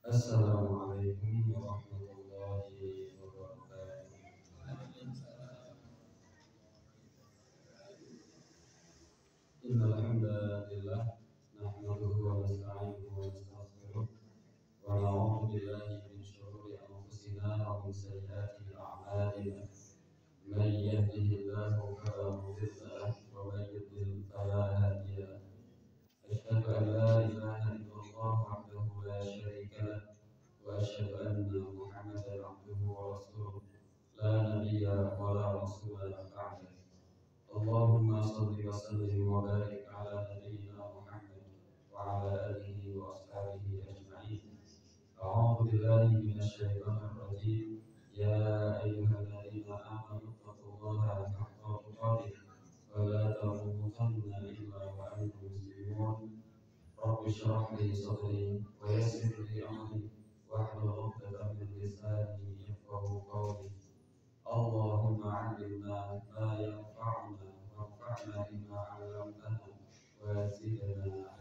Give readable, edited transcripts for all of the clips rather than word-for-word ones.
Assalamualaikum warahmatullahi wabarakatuh. Innal hamdalillah nahmaduhu wa nasta'inuhu wa nastaghfiruh wa na'udzu billahi min shururi anfusina wa min sayyiati a'malina. Man yahdihillahu fala mudilla lahu wa man yudlil fala hadiya lahu. Asyhadu an la ilaha illallah wahdahu la syarika lahu wa asyhadu anna Muhammadan abduhu wa rasuluh. La nabiyya wa la rasula ba'da. Allahumma shalli wa sallim wa barik ala nabiyyina Muhammad wa ala alihi wa ashabihi ajma'in. A'udzu billahi minasy syaithanir rajim. Ya ayyuhalladzina amanu taqullaha haqqa tuqatih wa la tamutunna illa wa antum muslimun. Rabbi shrah li sadri wa yassir li amri wahlul 'uqdatam min lisani yafqahu qawli. Allahumma 'allimna ma yanfa'una wanfa'na bima 'allamtana wa zidna 'ilma.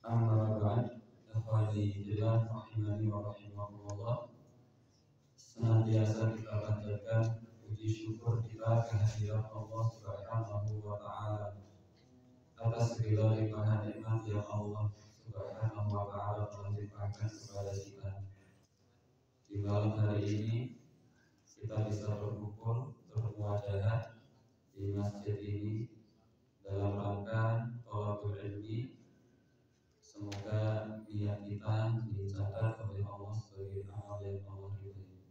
Amma ba'd, ikhwani fillah rahimani wa rahimakumullah. Senantiasa kita panjatkan puji syukur kita kehadirat Allah Subhanahu wa taala atas segala limpahan nikmat yang Allah Subhanahu wa taala telah limpahkan kepada kita. Di malam hari ini kita bisa berkumpul bermuajadah di masjid ini dalam rangka thalabul ilmi. Semoga niat kita dicatat oleh Allah sebagai amal yang Allah ridhai.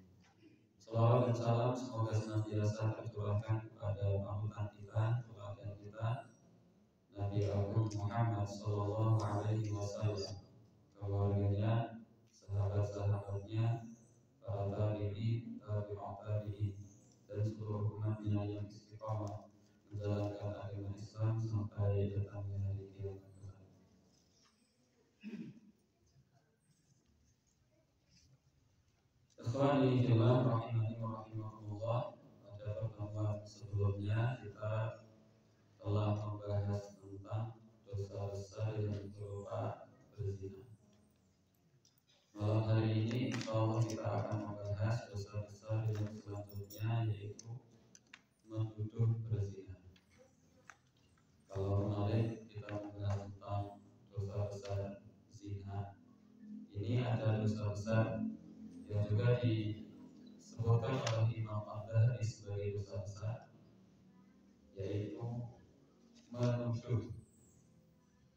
Salawat dan salam semoga senantiasa tercurahkan kepada panutan kita, teladan kita, Nabi Agung Muhammad Sallallahu Alaihi Wasallam, keluarganya, sahabat-sahabatnya, para tabi'in, tabi'ut tabi'in, dan seluruh umatnya yang istiqamah menjalankan agama Islam sampai datangnya hari kiamat kelak. Ikhwani fillah rahimani wa rahimakumullah. Pada pertemuan sebelumnya kita telah membahas tentang dosa besar yang berupa berzina. Malam hari ini insyaallah kita akan membahas dosa besar yang selanjutnya, yaitu menuduh berzina. Kalau kemarin kita membahas tentang dosa besar zina, ini ada dosa besar yang juga disebutkan oleh Imam Al-Bahri sebagai dosa besar, yaitu menuduh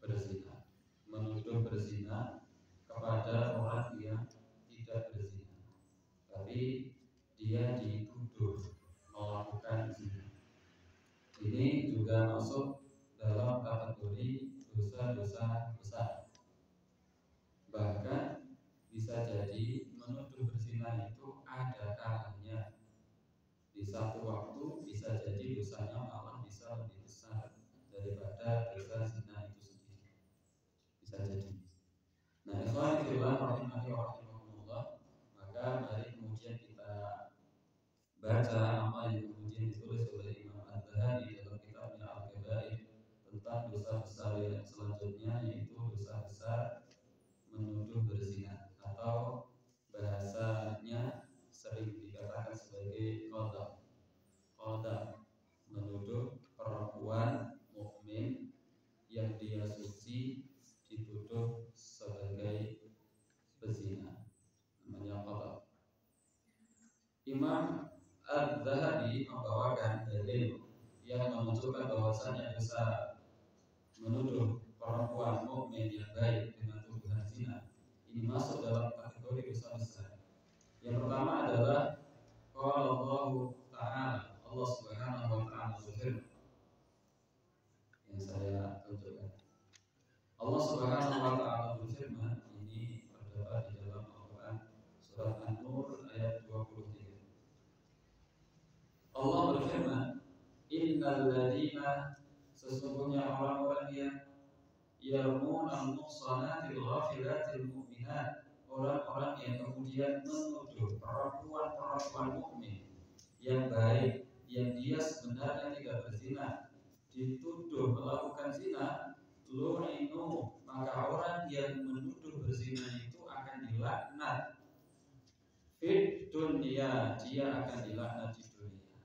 berzina. Menuduh berzina kepada orang yang tidak berzina, tapi dia dituduh melakukan zina. Ini juga masuk dalam kategori dosa-dosa besar. Bahkan bisa jadi menuduh berzina itu ada kalanya. Di satu waktu bisa jadi dosanya malah bisa lebih besar daripada dosa zina itu sendiri. Bisa jadi. Nah, ikhwan fillah rahimani wa rahimakumullah, maka mari kemudian kita baca apa yang kemudian ditulis oleh Imam Al-Bahri dalam kitabnya Al-Kabair tentang dosa besar yang selanjutnya, yaitu dosa besar menuduh berzina, atau bahasanya sering dikatakan sebagai qadha. Qadha, menuduh perempuan mukmin yang dia suci dituduh sebagai pezina, namanya qadha. Imam Al-Zahabi membawakan dalil yang menunjukkan bahwasanya dosa menuduh perempuan mukmin yang baik dengan tuduhan zina ini masuk dalam kategori dosa besar. Yang pertama adalah qala Allah Ta'ala, Allah Subhanahu wa taala berfirman, yang saya tunjukkan. Allah Subhanahu wa taala berfirman, ini terdapat di dalam Al-Qur'an surat An-Nur ayat 23. Allah berfirman, innal ladzina, sesungguhnya orang-orang yang yarmunal muhsanatil ghafilatil mu'minat, orang-orang yang kemudian menuduh perempuan-perempuan mukmin yang baik, yang dia sebenarnya tidak berzina, dituduh melakukan zina, lu'inu, maka orang yang menuduh berzina itu akan dilaknat. Fit dunia, dia akan dilaknat di dunia.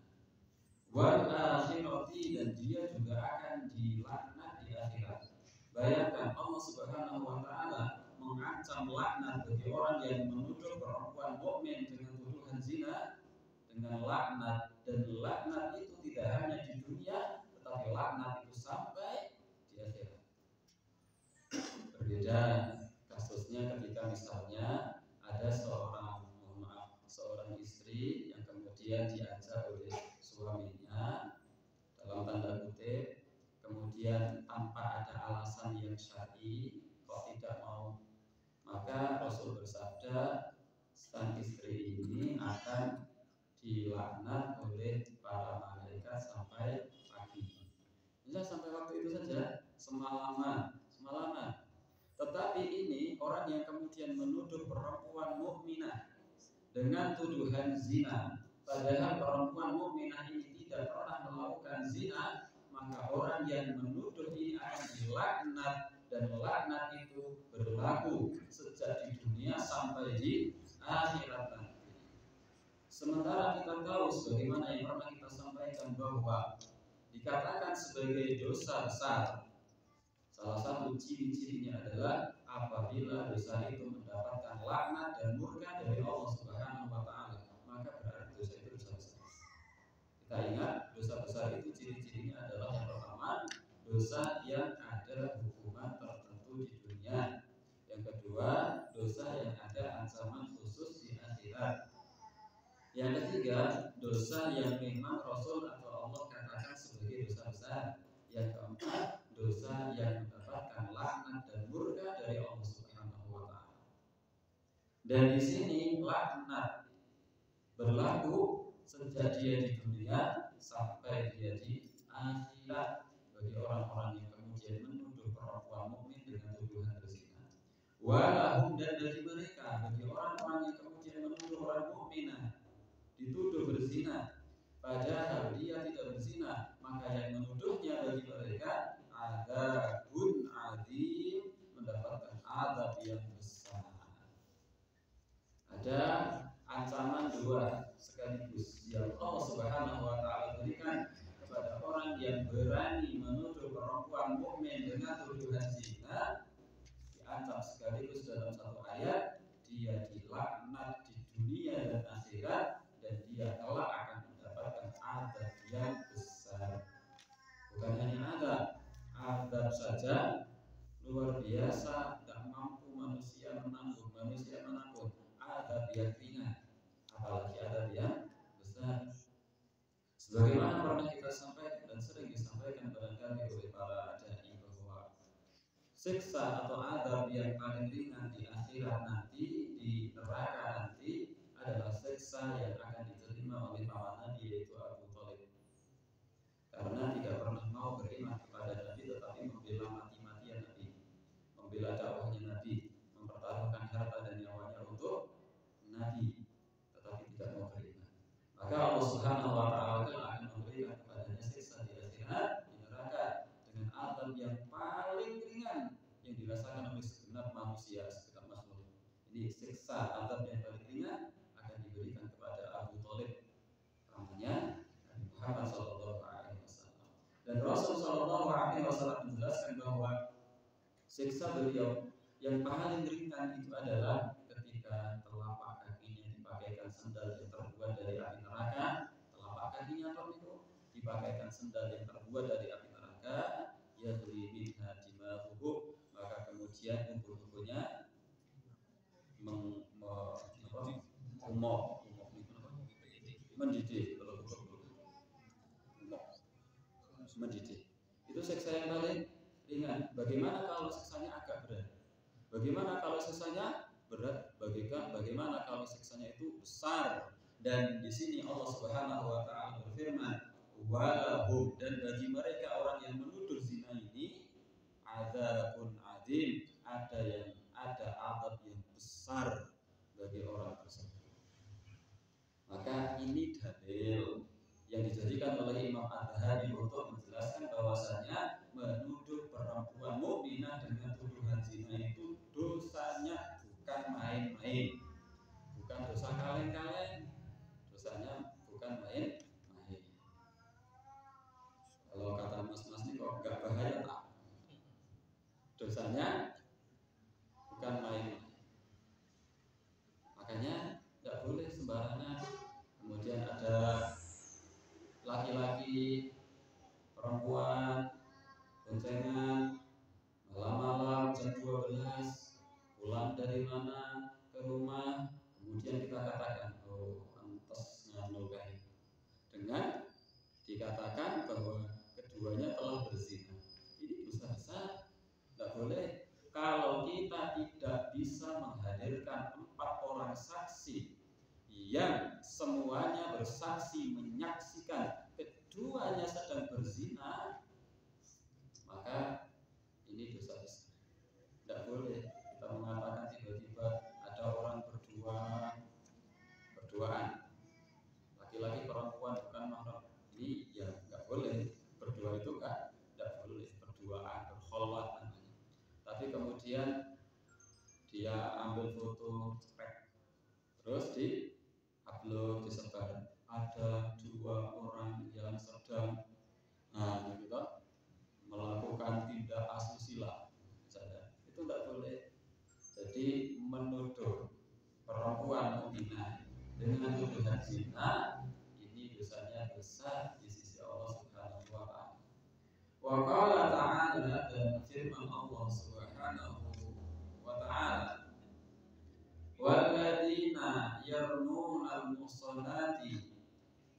Wal akhirati, dan dia juga akan dilaknat di akhirat. Bayangkan Allah Subhanahu wa taala mengancam laknat bagi orang yang menuduh perempuan mukmin dengan tuduhan zina dengan laknat, dan laknat itu tidak hanya di dunia tetapi laknat itu sampai di akhirat. Berbeda kasusnya ketika misalnya ada seorang istri yang kemudian diajak oleh suaminya dalam tanda kutip, kemudian tanpa ada alasan yang syar'i kok tidak mau, maka Rasul bersabda sang istri ini akan dilaknat oleh para malaikat sampai pagi. Bisa sampai waktu itu saja, semalaman. Tetapi ini orang yang kemudian menuduh perempuan mukminah dengan tuduhan zina, padahal perempuan mukminah ini tidak pernah melakukan zina, maka orang yang menuduh ini akan dilaknat, dan laknat itu berlaku sejak di dunia sampai di akhirat nanti. Sementara kita tahu sebagaimana yang pernah kita sampaikan bahwa dikatakan sebagai dosa besar, salah satu ciri-cirinya adalah apabila dosa itu mendapatkan laknat dan murka dari Allah Subhanahu wa taala, maka berarti dosa itu dosa besar. Kita ingat dosa besar itu ciri-cirinya adalah yang pertama, dosa yang ada hukuman tertentu di dunia. Yang kedua, dosa yang ada ancaman khusus di akhirat. Yang ketiga, dosa yang memang Rasul atau Allah katakan sebagai dosa besar. Yang keempat, dosa yang mendapatkan laknat dan murka dari Allah Subhanahu wa taala. Dan di sini laknat berlaku sejak dia di dunia sampai dia di akhirat bagi orang-orang yang kemudian menuduh perempuan mukmin dengan tuduhan berzina. Walahum, dan bagi mereka, bagi orang-orang yang kemudian menuduh orang mukminah dituduh berzina padahal dia tidak berzina, maka yang menuduhnya bagi mereka adzabun adzim, mendapatkan azab yang besar. Ada ancaman dua sekaligus yang Allah Subhanahu wa taala berikan kepada orang yang berani menuduh perempuan mukmin dengan tuduhan zina. Diancam sekaligus dalam satu ayat, dia dilaknat di dunia dan akhirat, dan dia kelak akan mendapatkan azab yang besar. Bukan hanya azab saja luar biasa, tak mampu manusia menanggung, azab yang ringan, apalagi azab yang besar. Sebagaimana pernah kita sampaikan dan sering disampaikan barangkali oleh para dai bahwa siksa atau azab yang paling ringan di akhirat nanti, di neraka nanti, adalah siksa yang akan diterima oleh para nabi, yaitu Abu Thalib. Karena tidak pernah mau beriman kepada Nabi, tetapi membela mati-matian Nabi, membela dakwahnya Nabi, mempertaruhkan harta dan nyawanya untuk Nabi, tetapi tidak mau beriman. Maka Allah Subhanahu wa taala akan memberikan kepadanya siksa di akhirat, di neraka, dengan azab yang paling ringan yang dirasakan oleh segenap manusia, segenap makhluk. Ini siksa azab yang paling ringan akan diberikan kepada Abu Thalib, namanya Nabi Muhammad sallallahu alaihi wasallam. Dan Rasul sallallahu alaihi wasallam menjelaskan bahwa siksa beliau yang paling ringan itu adalah ketika telapak kakinya dipakaikan sendal yang terbuat dari api neraka. Telapak kakinya itu dipakaikan sendal yang terbuat dari api neraka, yadri minha dimahuhu, maka kemudian umpul-umpulnya mendidih. Itu siksa yang paling ringan. Bagaimana kalau siksanya agak berat? Bagaimana kalau siksanya berat? Bagaimana kalau siksanya itu besar? Dan di sini Allah Subhanahu wa taala berfirman, walahum, dan bagi mereka orang yang menuduh zina ini, adzabun adzim, ada azab yang besar bagi orang tersebut. Maka ini dalil yang dijadikan oleh Imam Az-Zahabi untuk menjelaskan bahwasanya menuduh perempuan mukmin mukminah dengan tuduhan zina itu dosanya bukan main-main, bukan dosa kaleng-kaleng, dosanya bukan main-main. Kalau kata mas-mas ini kok nggak bahaya tak? Dosanya bukan main-main. Makanya nggak boleh sembarangan. Kemudian ada laki-laki, perempuan, boncengan, malam-malam jam 12 pulang dari mana ke rumah, kemudian kita katakan, oh antas nganu kae, dengan dikatakan bahwa keduanya telah berzina. Ini dosa besar, tidak boleh. Kalau kita tidak bisa menghadirkan 4 orang saksi yang semuanya bersaksi menyaksikan keduanya sedang berzina, maka ini dosa besar. Tidak boleh kita mengatakan tiba-tiba ada orang berduaan, laki-laki perempuan bukan mahram. Ini ya nggak boleh. Berdua itu kan tidak boleh, berduaan, berkholwat namanya. Tapi kemudian dia ambil foto, terus di upload, disebar. Ada 2 orang yang sedang gitu, melakukan tindak asusila, misalnya. Itu tidak boleh. Jadi menuduh perempuan mukminah dengan tuduhan zina, ini dosanya besar di sisi Allah Subhanahu wa taala. Wa qala ta'ala, dan firman Allah Subhanahu wa taala, walladzina yarmunal muhsanati,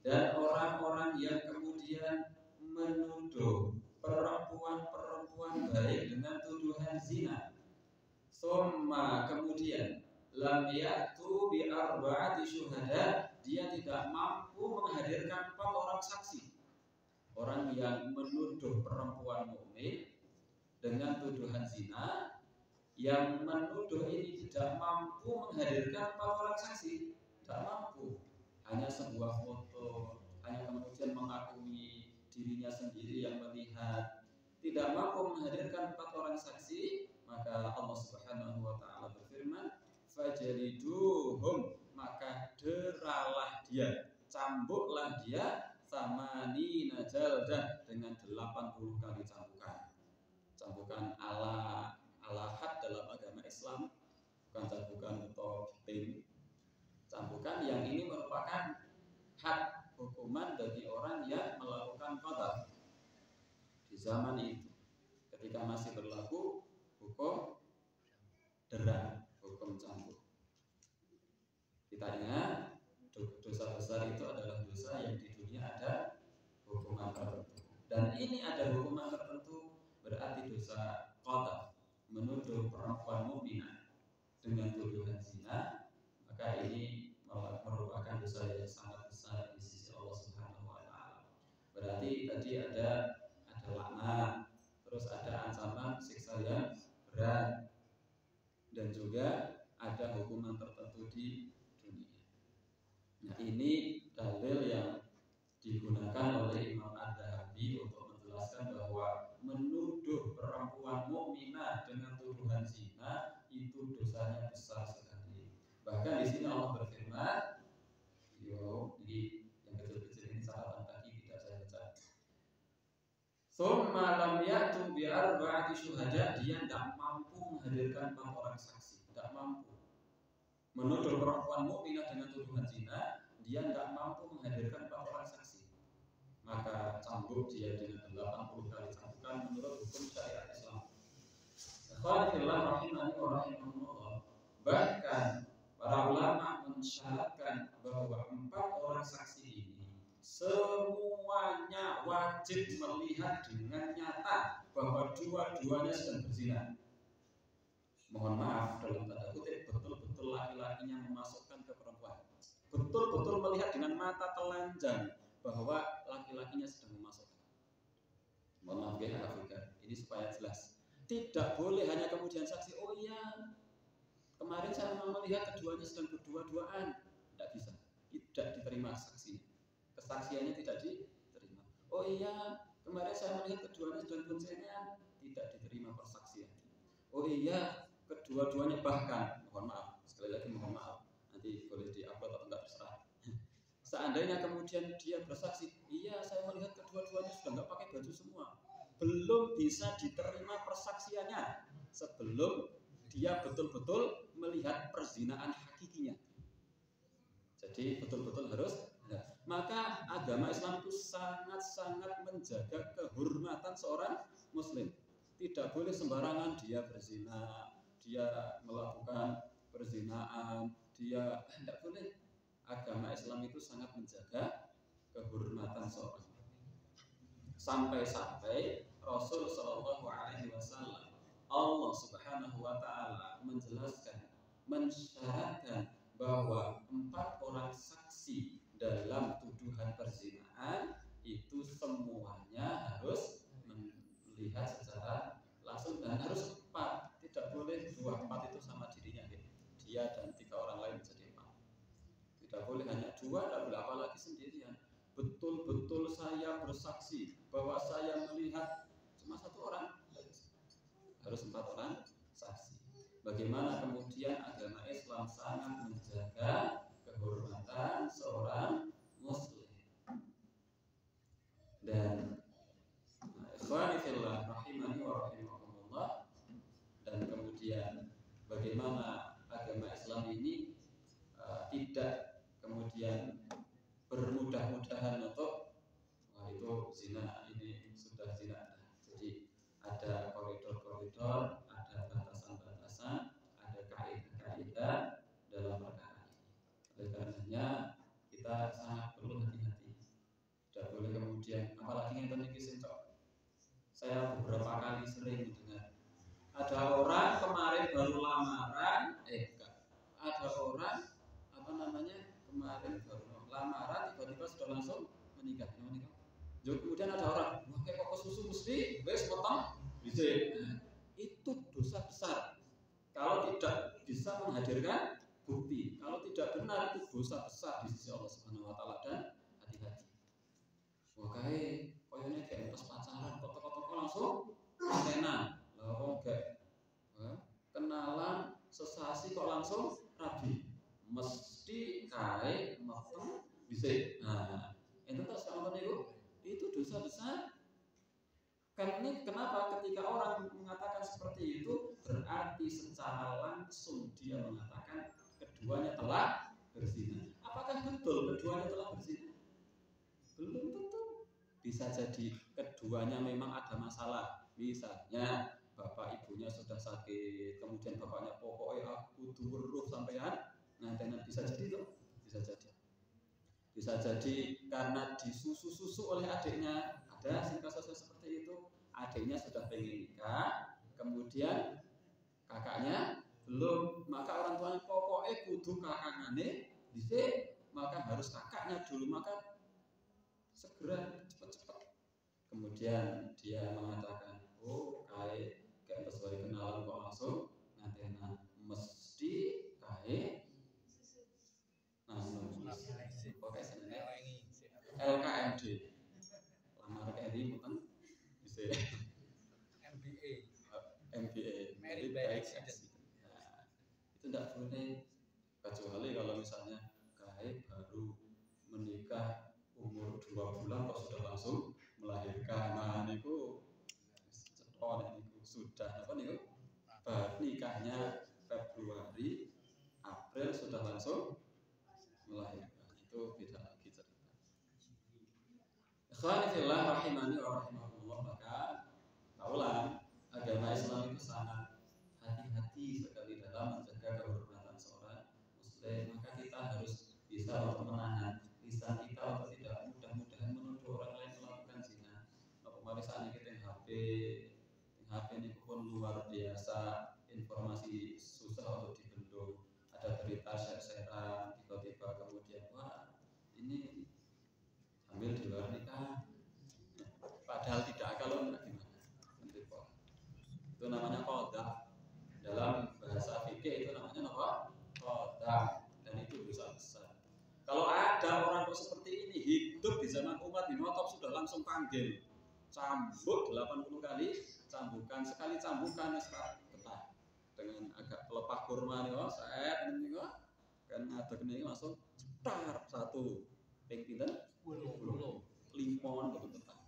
dan orang-orang yang kemudian menuduh perempuan-perempuan baik dengan tuduhan zina, summa kemudian lam ya'tu bi arba'ati syuhada, dia tidak mampu menghadirkan 4 orang saksi. Orang yang menuduh perempuan mukmin dengan tuduhan zina, yang menuduh ini tidak mampu menghadirkan 4 orang saksi, tidak mampu, hanya sebuah foto, hanya kemudian mengakui dirinya sendiri yang melihat, tidak mampu menghadirkan 4 orang saksi, maka Allah Subhanahu wa taala berfirman, fajliduhum, maka deralah dia, cambuklah dia, samanina jaldah, dengan 80 kali cambukan. Cambukan ala had dalam agama Islam, bukan cambukan atau tim. Cambukan yang ini merupakan had, hukuman bagi orang yang melakukan qadhaf di zaman itu, ketika masih berlaku hukum derang, hukum cambuk. Kita ingat, dosa besar itu adalah dosa yang di dunia ada hukuman tertentu, dan ini ada hukuman tertentu, berarti dosa qadhaf, menuduh perempuan mukminah dengan tuduhan zina, maka ini merupakan dosa yang sangat besar di sisi Allah Subhanahu wa taala. Berarti tadi ada laknat, terus ada ancaman siksa yang berat, dan juga ada hukuman tertentu di dunia. Nah, ini dalil yang digunakan oleh Imam Adz-Dzahabi untuk menjelaskan bahwa menuduh perempuan mukminah dengan tuduhan zina itu dosanya besar sekali. Bahkan di sini Allah berfirman, di yang kecil-kecil ini catatan kaki tidak saya baca. Summa lam ya'tu bi arba'ati syuhada, dia tidak mampu menghadirkan 4 orang saksi, tidak mampu. Menuduh perempuan mukminah dengan tuduhan zina, dia tidak mampu menghadirkan 4 orang saksi, maka cambuk dia dengan 80 kali cambukan menurut hukum syariat Islam. Ikhwanillah rahimani wa rahimakumullah. Bahkan para ulama mensyaratkan bahwa 4 orang saksi ini semuanya wajib melihat dengan nyata bahwa dua-duanya sedang berzina. Mohon maaf dalam tanda kutip, betul-betul laki-lakinya memasukkan ke perempuan, betul-betul melihat dengan mata telanjang bahwa laki-lakinya sedang memasukkan. Mohon maaf ya Afrika, ini supaya jelas. Tidak boleh hanya kemudian saksi, oh iya kemarin saya melihat keduanya sedang berdua-duaan. Tidak bisa, tidak diterima saksinya, kesaksiannya tidak diterima. Oh iya kemarin saya melihat keduanya sedang boncengan, tidak diterima persaksian. Oh iya, kedua-duanya bahkan, mohon maaf, sekali lagi mohon maaf, nanti boleh diupload atau enggak terserah. Seandainya kemudian dia bersaksi, iya saya melihat kedua-duanya sudah enggak pakai baju semua, belum bisa diterima persaksiannya sebelum dia betul-betul melihat perzinaan hakikinya. Jadi betul-betul harus. Maka agama Islam itu sangat-sangat menjaga kehormatan seorang Muslim. Tidak boleh sembarangan dia berzina, dia melakukan perzinaan, dia tidak boleh. Agama Islam itu sangat menjaga kehormatan seorang. Sampai-sampai Rasul Shallallahu Alaihi Wasallam, Allah Subhanahu Wa Taala menjelaskan, mensyaratkan bahwa 4 orang saksi dalam tuduhan perzinaan itu semuanya harus melihat secara langsung dan harus 4, tidak boleh 2, 4 itu sama dirinya, dia dan 3 orang lain menjadi 4. Tidak boleh hanya 2, tidak boleh apalagi sendirian. Betul-betul saya bersaksi bahwa saya melihat cuma 1 orang, harus 4 orang saksi. Bagaimana kemudian agama Islam sangat menjaga kehormatan seorang Muslim. Dan ikhwani fillah rahimani wa rahimakumullah, dan kemudian bagaimana agama Islam ini tidak kemudian bermudah-mudahan untuk itu zina, ini sudah zina. Jadi ada koridor-koridor, ada batasan-batasan, ada kaidah-kaidah dalam perkara ini. Oleh karenanya kita sangat perlu hati-hati. Tidak boleh kemudian, apalagi yang tadi sentok. Saya beberapa kali sering mendengar ada orang kemarin baru lamaran, ada orang kemarin baru lamaran tiba-tiba sudah langsung menikah. Kemudian ada orang, wah kayak kok susu mesti wes potong bisa. Itu dosa besar kalau tidak bisa menghadirkan bukti. Kalau tidak benar itu dosa besar di sisi Allah Subhanahu Wa Taala. Dan hati-hati. Wah kayak koyonya kayak pas pacaran, kok langsung ketenan. Loh kayak kenalan sesasi kok langsung rabi. Mesti kayak meteng bisa. Nah, itu tak sekarang itu dosa besar. Karena kenapa ketika orang mengatakan seperti itu berarti secara langsung dia mengatakan keduanya telah berzina. Apakah betul keduanya telah berzina? Belum tentu. Bisa jadi keduanya memang ada masalah. Misalnya bapak ibunya sudah sakit, kemudian bapaknya pokoknya aku kudu weruh sampean. Nah, bisa jadi itu, bisa jadi karena disusu-susu oleh adiknya. Ada kasus seperti itu, adiknya sudah pengen nikah, kemudian kakaknya belum, maka orang tuanya pokoknya kudu kakaknya dhisik, maka harus kakaknya dulu, maka segera cepat-cepat. Kemudian dia mengatakan, oh kayak sesuai kenalan kok langsung ngantena mesti kayak pokoknya senengnya LKMD lamar kayak ini bukan bisa MBA Married by Accident. Nah, itu tidak boleh kecuali kalau misalnya kayak baru menikah umur 2 bulan kok sudah langsung melahirkan. Nah niku sudah apa nih? Nikahnya Februari, April sudah langsung melahirkan. Itu beda lagi cerita. Ikhwani fillah rahimani wa rahimakumullah, maka kaulah agama Islam itu sangat hati-hati sekali dalam menjaga kehormatan seorang Muslim. Maka kita harus bisa untuk menahan lisan kita untuk tidak mudah-mudahan menuduh orang lain melakukan zina. Kemarin saat ini kita HP ini pun luar biasa, informasi susah untuk dibendung. Ada berita share-sharean, tiba-tiba kemudian wah ini hamil di luar nikah, padahal tidak. Kalau enggak gimana? Itu namanya qadha. Dalam bahasa fikih itu namanya apa? Qadha. Dan itu dosa besar. Kalau ada orang seperti ini hidup di zaman Umar bin Khattab sudah langsung panggil, cambuk 80 kali, cambukan sekali cambukan betah betah dengan agak pelepah kurma nih, saya ini kan ngadeg ini langsung cetar satu ping pinten 10 limon betul betah.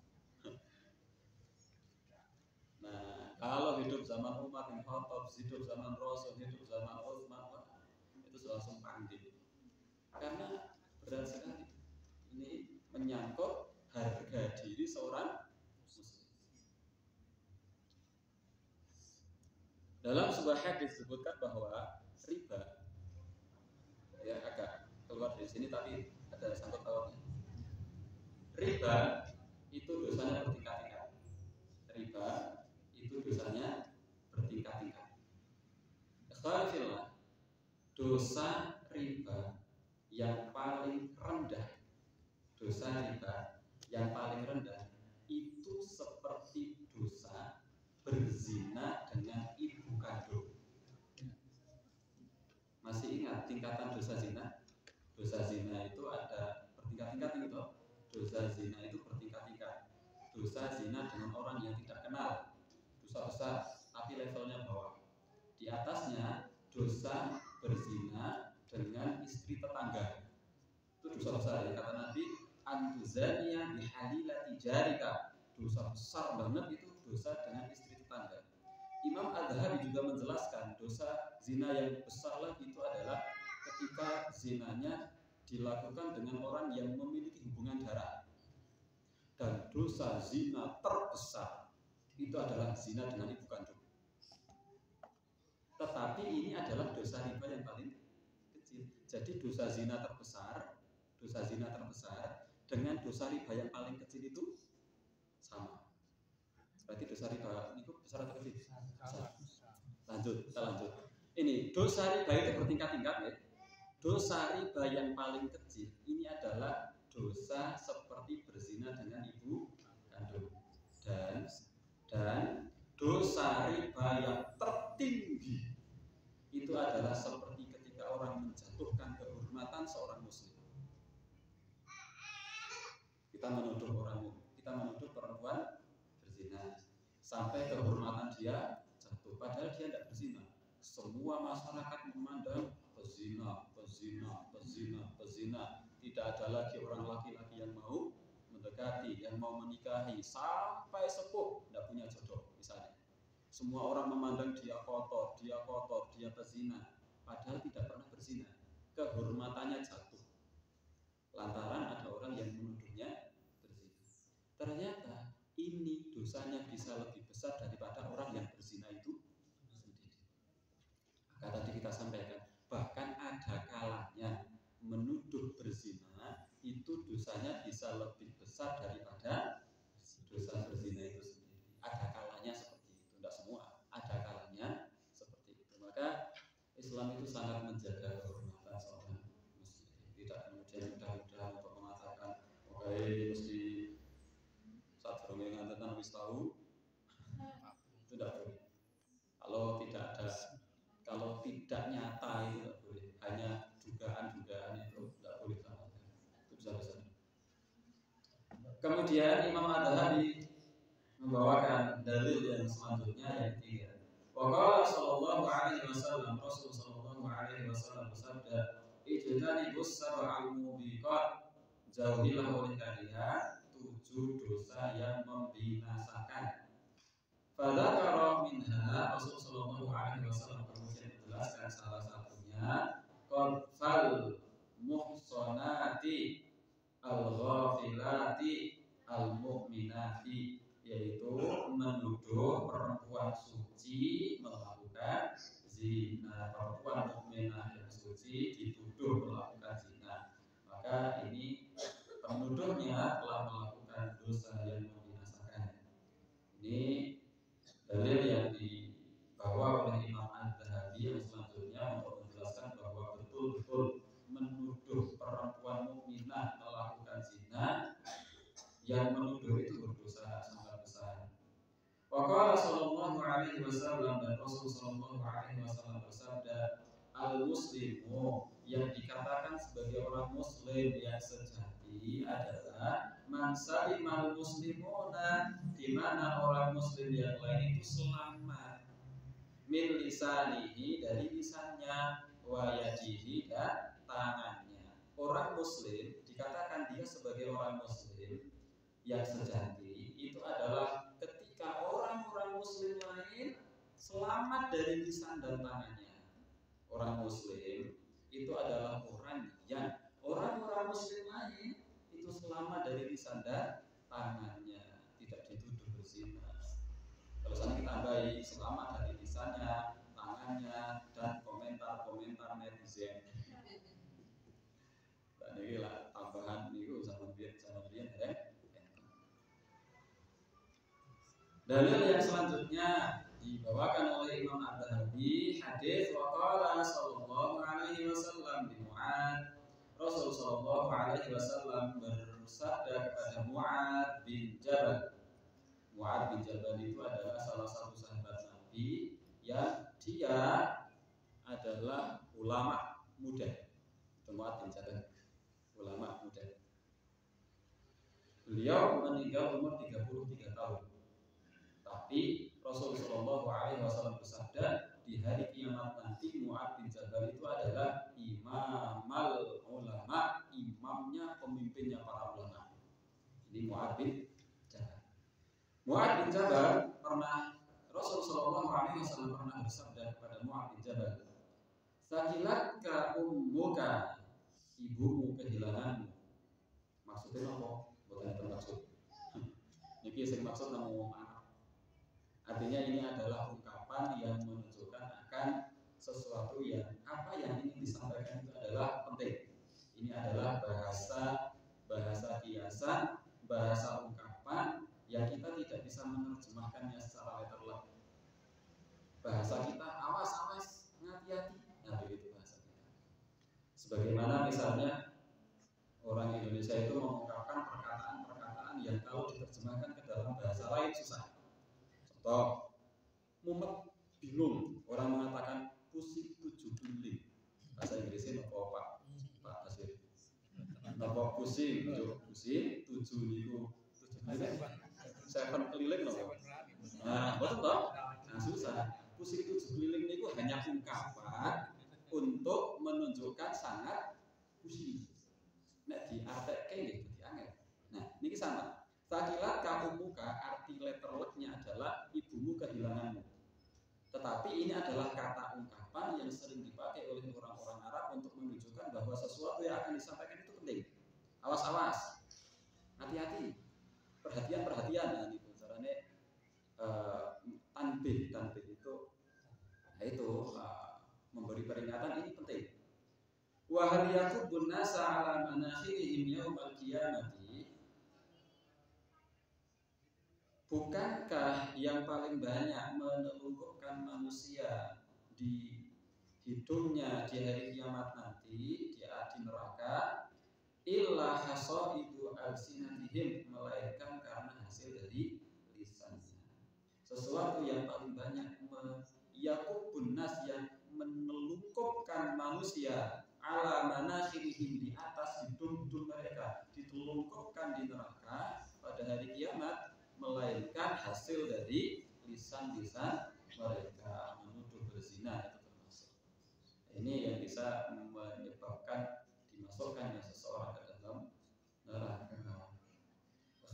Nah, kalau hidup zaman Umar bin Khattab, hidup zaman Rasul, hidup zaman Utsman, itu langsung panggil. Karena berat sekali. Ini menyangkut harga diri seorang muslim. Dalam sebuah hadis disebutkan bahwa riba, ya agak keluar dari sini tapi ada sangkut pautnya. Riba itu dosanya bertingkat-tingkat. Riba itu dosanya bertingkat-tingkat. Ikhwanillah, dosa riba yang paling rendah, dosa riba yang paling rendah itu seperti dosa berzina dengan ibu kandung. Masih ingat tingkatan dosa zina? Dosa zina itu ada bertingkat-tingkat gitu. Dosa zina itu bertingkat-tingkat. Dosa zina dengan orang yang tidak kenal, dosa besar, tapi levelnya bawah. Di atasnya dosa berzina dengan istri tetangga. Itu dosa besar ya, kata Nabi, antuzania bihalilati jarika. Dosa besar banget itu dosa dengan istri tetangga. Imam Az-Zahabi juga menjelaskan dosa zina yang besar lagi itu adalah ketika zinanya dilakukan dengan orang yang memiliki hubungan darah. Dan dosa zina terbesar itu adalah zina dengan ibu kandung. Tetapi ini adalah dosa riba yang paling kecil. Jadi dosa zina terbesar dengan dosa riba yang paling kecil itu sama. Berarti dosa riba itu besar atau kecil? Besar. Kita lanjut. Ini dosa riba itu bertingkat-tingkat ya. Dosa riba yang paling kecil ini adalah dosa seperti berzina dengan ibu kandung. Dan dosa riba yang tertinggi itu adalah seperti ketika orang menjatuhkan kehormatan seorang muslim. Kita menuduh perempuan berzina sampai kehormatan dia jatuh, padahal dia tidak berzina. Semua masyarakat memandang pezina. Tidak ada lagi orang laki-laki yang mau mendekati, yang mau menikahi, sampai sepuh tidak punya jodoh misalnya. Semua orang memandang dia kotor, dia pezina, padahal tidak pernah berzina. Kehormatannya jatuh lantaran ada orang yang menuduhnya berzina. Ternyata ini dosanya bisa lebih besar daripada orang yang berzina itu sendiri. Maka tadi kita sampaikan, bahkan ada kalanya menuduh berzina itu dosanya bisa lebih besar daripada dosa berzina itu sendiri. Ada kalanya seperti itu, tidak semua, ada kalanya seperti itu. Maka Islam itu sangat menjaga kehormatan seorang muslim. Tidak kemudian mudah-mudahan untuk mengatakan, oke, mesti saat berhubungan tentang wis tahu, itu tidak boleh. Kalau tidak nyata itu tidak boleh. Hanya dugaan-dugaan itu tidak boleh sama sekali. Itu bisa-bisa. Kemudian Imam Az-Zahabi membawakan dalil yang selanjutnya yang ketiga. Waqala sallallahu alaihi wasallam, Rasul sallallahu alaihi wasallam bersabda, "Ijtanibus sab'al mubiqat." Jauhilah oleh kalian 7 dosa yang membinasakan. Fadzakara minha, Rasul sallallahu alaihi wasallam kemudian menjelaskan salah satunya, qadfal muhsanati al-ghafilati al-mu'minati, yaitu menuduh perempuan suci melakukan zina. Perempuan mukminah yang suci dituduh melakukan zina, maka ini penuduhnya telah melakukan dosa yang membinasakan. Ini dalil yang dibawa oleh Imam Az-Zahabi yang selanjutnya untuk menjelaskan bahwa betul-betul menuduh perempuan mukminah melakukan zina, yang menuduh itu berdosa sangat besar. Waqala sallallahu alaihi wasallam, dan Rasul sallallahu alaihi wasallam bersabda, al-muslimu, yang dikatakan sebagai orang muslim yang sejati adalah man salimal muslimuna, di mana orang muslim yang lain itu selamat. min lisanihi dari lisannya, wa yadihi dan tangannya. Orang muslim dikatakan dia sebagai orang muslim yang sejati itu adalah ketika orang-orang muslim lain selamat dari lisan dan tangannya. Orang muslim itu adalah orang muslim lain itu selamat dari lisan dan tangannya, tidak dituduh berzina. Kalau sana kita tambahi selamat dari lisannya, tangannya, dan komentar-komentar netizen. Dan ini lah tambahan itu zaman biar ya. Dalil yang selanjutnya dibawakan oleh Imam Ad-Dhahabi, hadis waqala sallallahu alaihi wasallam di Mu'ad. Rasul sallallahu alaihi wasallam bersabda kepada Mu'ad bin Jabal. Mu'ad bin Jabal itu adalah salah satu sahabat Nabi yang dia adalah ulama muda. Mu'ad bin Jabal, ulama muda. Beliau meninggal umur 33 tahun. Tapi Rasul sallallahu alaihi wasallam bersabda, di hari kiamat nanti Mu'ad bin Jabal itu adalah imamal ulama, imamnya, pemimpinnya para ulama. Ini Mu'ad bin Jabal. Mu'ad bin Jabal pernah, Rasul sallallahu alaihi wasallam pernah bersabda kepada Mu'ad bin Jabal, sakilatka ummuka, ibumu kehilanganmu. Maksudnya apa? Bukan termaksud. Niki sing maksud namun artinya ini adalah ungkapan yang menunjukkan akan sesuatu yang apa yang ingin disampaikan itu adalah penting. Ini adalah bahasa kiasan, bahasa ungkapan yang kita tidak bisa menerjemahkannya secara letterlek. Bahasa kita awas, hati-hati. Nah, begitu bahasa kita. Sebagaimana misalnya orang Indonesia itu mengungkapkan perkataan-perkataan yang kalau diterjemahkan ke dalam bahasa lain susah. Contoh, mumet bingung, orang mengatakan pusing 7 keliling. Bahasa Inggrisnya nopo Pak Basir. Nopo pusing 7 niku 7 keliling. 7 keliling nopo. Nah, betul toh? Nah, susah. Pusing 7 keliling niku hanya ungkapan untuk menunjukkan sangat pusing. Nek diartekke nggih dadi angel. Nah, niki sama. Sakilat kaumuka, arti letterleknya adalah ibumu kehilanganmu. Tetapi ini adalah kata ungkapan yang sering dipakai oleh orang-orang Arab untuk menunjukkan bahwa sesuatu yang akan disampaikan itu penting. Awas, hati-hati, perhatian. Nah, itu caranya tanbih itu, memberi peringatan ini penting. Wa hal yakubun nasa ala manakhirihim yaumal qiyamati. Bukankah yang paling banyak menelungkupkan manusia di hidungnya di hari kiamat nanti, di neraka, illa hasaidu alsinatihim, melainkan karena hasil dari lisannya. Sesuatu yang paling banyak yakubun nas, yang menelungkupkan manusia ala manakhirihim, di atas hidung-hidung mereka, ditelungkupkan di neraka pada hari kiamat, melainkan hasil dari lisan-lisan mereka menuduh berzina, itu termasuk. Ini yang bisa menyebabkan dimasukkannya seseorang ke dalam neraka.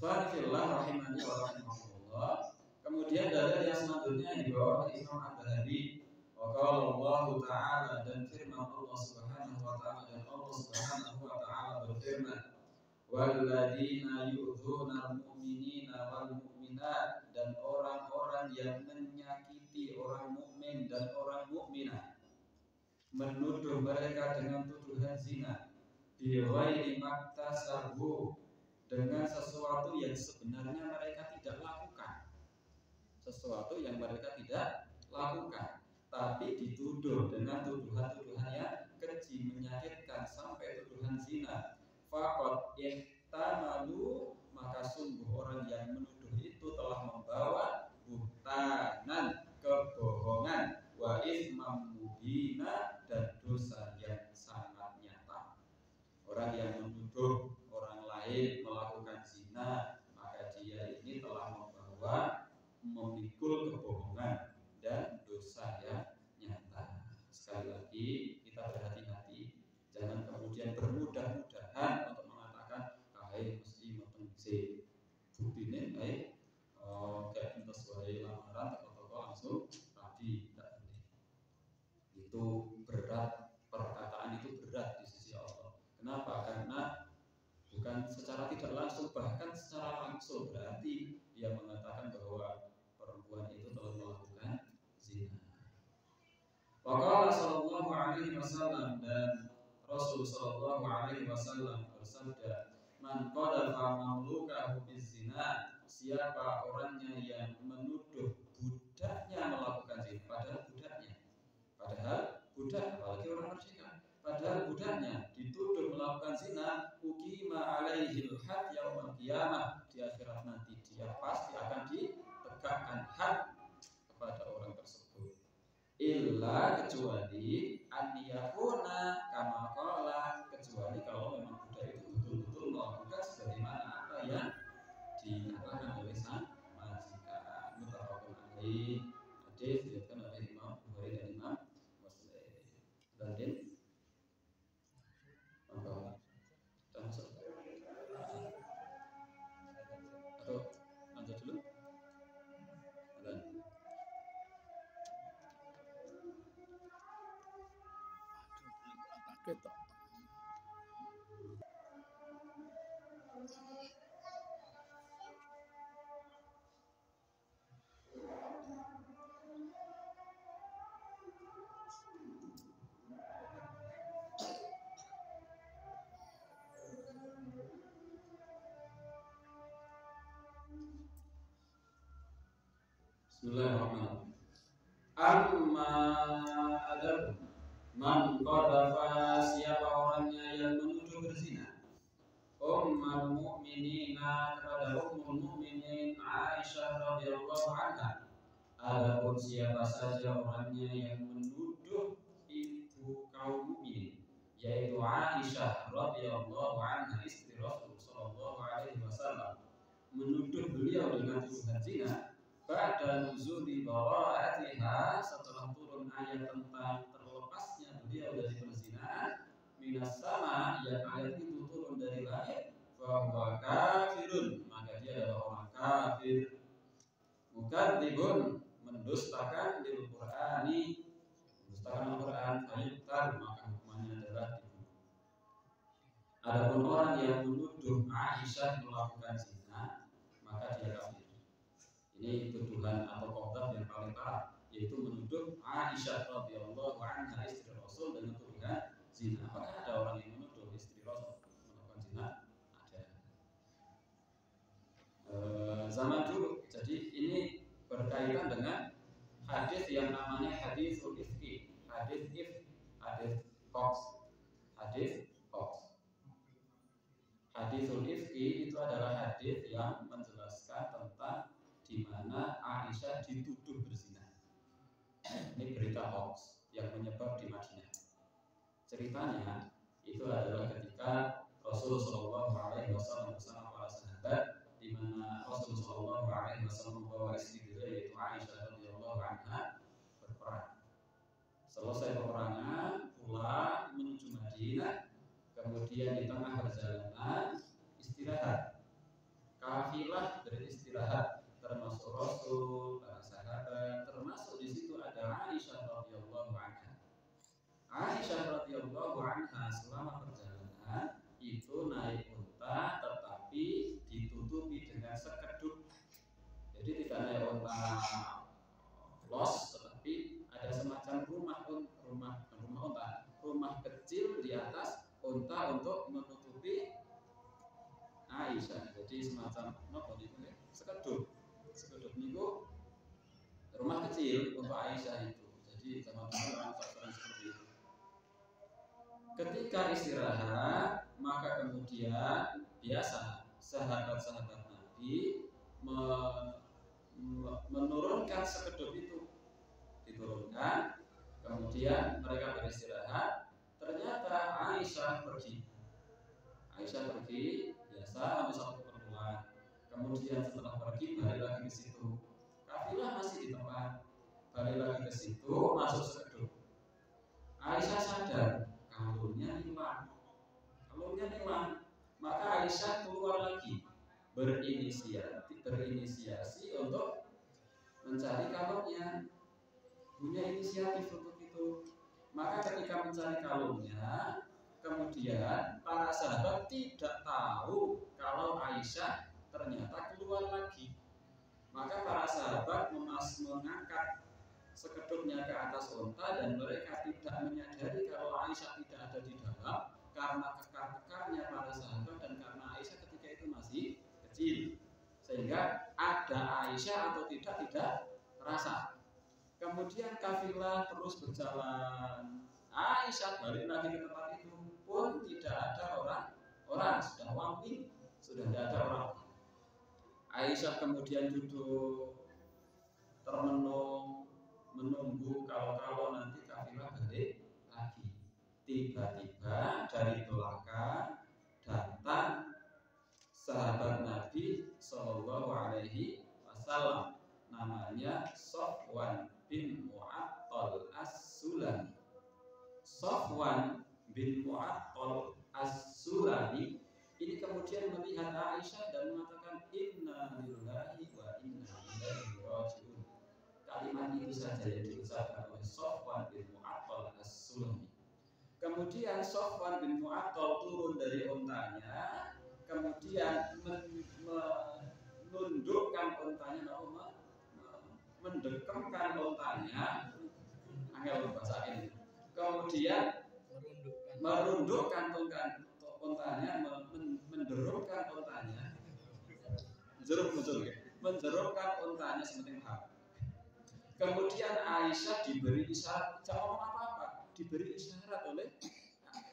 Bismillahirrahmanirrahim, rahimani wa rahimakumullah. Kemudian dalil yang selanjutnya dibawa oleh Imam Ad-Dhahabi. Wa qala Allah Ta'ala, dan firman Allah Subhanahu wa Ta'ala, dan Allah Subhanahu wa Ta'ala berfirman, walladzina yu'dzuna al-mu'minina wal mu'minat, dan orang-orang yang menyakiti orang mukmin dan orang mukminah, menuduh mereka dengan tuduhan zina, bi ghairi maktasabu, dengan sesuatu yang sebenarnya mereka tidak lakukan. Sesuatu yang mereka tidak lakukan, tapi dituduh dengan tuduhan-tuduhan yang keji, menyakitkan, sampai tuduhan zina. Faqad ihtamalu, maka sungguh orang yang menuduh itu telah membawa buhtanan, kebohongan, wa itsman mubina, dan dosa yang sangat nyata. Orang yang menuduh orang lain melakukan zina, maka dia ini telah memikul kebohongan dan dosa yang itu berat, perkataan itu berat di sisi Allah. Kenapa? Karena bukan secara tidak langsung, bahkan secara langsung berarti dia mengatakan bahwa perempuan itu telah melakukan zina. Waqala sallallahu alaihi wasallam, dan Rasul sallallahu alaihi wasallam bersabda, man qadhafa mamlukahu bizina, siapa orangnya yang menuduh budaknya melakukan zina, padahal budak, apalagi orang merdeka, padahal budaknya dituduh melakukan zina, uqima alaihil had yaumil qiyamah, di akhirat nanti dia pasti akan ditegakkan had kepada orang tersebut. Illa, kecuali an-yakuna kama qala, kecuali kalau memang budak itu betul-betul melakukan sebagaimana apa yang dikatakan oleh sang majikan. Muttafaqun alaih. Hadis diriwayatkan oleh Imam Bukhari dan Imam Muslim. Lanjut. Apa? Sudah masuk? Atau lanjut dulu? Kita. Bismillahirrahmanirrahim. Amma adab man qadhafa, siapa orangnya yang menuduh berzina, ummul mukminina, kepada ummul mukminin Aisyah radhiyallahu anha. Adapun siapa saja orangnya yang menuduh ibu kaum mukminin, yaitu Aisyah radhiyallahu anha, istri Rasul sallallahu alaihi wasallam, menuduh beliau dengan tuduhan zina, ba'da nuzuli bara'atiha, setelah turun ayat tentang terlepasnya beliau dari perzinahan, minas sama, yang ayat itu turun dari langit, bahwa kafirun, maka dia adalah orang kafir, mukadzibun, mendustakan Al-Qur'ani, mendustakan Al-Qur'an, fayuqtal, maka hukumannya adalah dibunuh. Adapun orang yang menuduh Aisyah melakukan zina, maka dia kafir. Ini tuduhan atau qadzaf yang paling parah, yaitu menuduh Aisyah radhiyallahu anha, istri Rasul, dengan tuduhan zina. Apakah ada orang yang menuduh istri Rasul melakukan zina? Ada. Zaman dulu. Jadi ini berkaitan dengan hadis yang namanya hadisul ifki, hadis hoax. Hadisul ifki itu adalah hadis yang menjelaskan tentang di mana Aisyah dituduh berzina. Ini berita hoax yang menyebar di Madinah. Ceritanya itu adalah ketika Rasulullah SAW bersama para sahabat, di mana Rasulullah SAW membawa istri beliau yaitu Aisyah radhiyallahu anha berperang. Selesai peperangan, pulang menuju Madinah, kemudian di tengah perjalanan istirahat. Kafilah beristirahat, termasuk Rasul, para sahabat, termasuk di situ ada Aisyah radhiyallahu anha. Aisyah radhiyallahu anha selama perjalanan itu naik unta, tetapi ditutupi dengan sekeduk. Jadi tidak naik unta los, tetapi ada semacam rumah kecil di atas unta untuk menutupi Aisyah. Jadi semacam sekeduk niku rumah kecil untuk Aisyah itu. Jadi zaman dulu orang sering seperti itu. Ketika istirahat, maka kemudian biasa sahabat-sahabat Nabi menurunkan sekeduk itu, diturunkan, kemudian mereka beristirahat. Ternyata Aisyah pergi biasa ambil satu keperluan. Kemudian setelah pergi balik lagi ke situ. Kafilah masih di tempat. Balik lagi ke situ, masuk sekeduk. Aisyah sadar kalungnya hilang. Maka Aisyah keluar lagi berinisiasi untuk mencari kalungnya. Punya inisiatif untuk itu. Maka ketika mencari kalungnya, kemudian para sahabat tidak tahu kalau Aisyah ternyata keluar lagi. Maka para sahabat mengangkat sekedupnya ke atas unta dan mereka tidak menyadari kalau Aisyah tidak ada di dalam karena kekar-kekarnya para sahabat dan karena Aisyah ketika itu masih kecil. Sehingga ada Aisyah atau tidak terasa. Kemudian kafilah terus berjalan. Aisyah balik lagi ke tempat itu pun tidak ada orang sudah wangi, sudah tidak ada orang. Aisyah kemudian duduk termenung menunggu kalau nanti kafilah balik lagi. Tiba-tiba dari belakang datang sahabat Nabi Shallallahu Alaihi Wasallam, namanya Sofwan bin Mu'attal As-Sulami. Sofwan bin Mu'attal As-Sulami ini kemudian melihat Aisyah dan mengatakan inna lillahi wa inna ilaihi raji'un. Kalimat itu saja yang diucapkan oleh Sofwan bin Mu'attal As-Sulami. Kemudian Sofwan bin Mu'attal turun dari untanya, kemudian menundukkan untanya, mendekemkan untanya, angel bahasa ini. Kemudian merundukkan untanya, menderupkan untanya, menjerupkan untanya seperti apa. Kemudian Aisyah diberi isyarat, jangan ngomong apa-apa, diberi isyarat oleh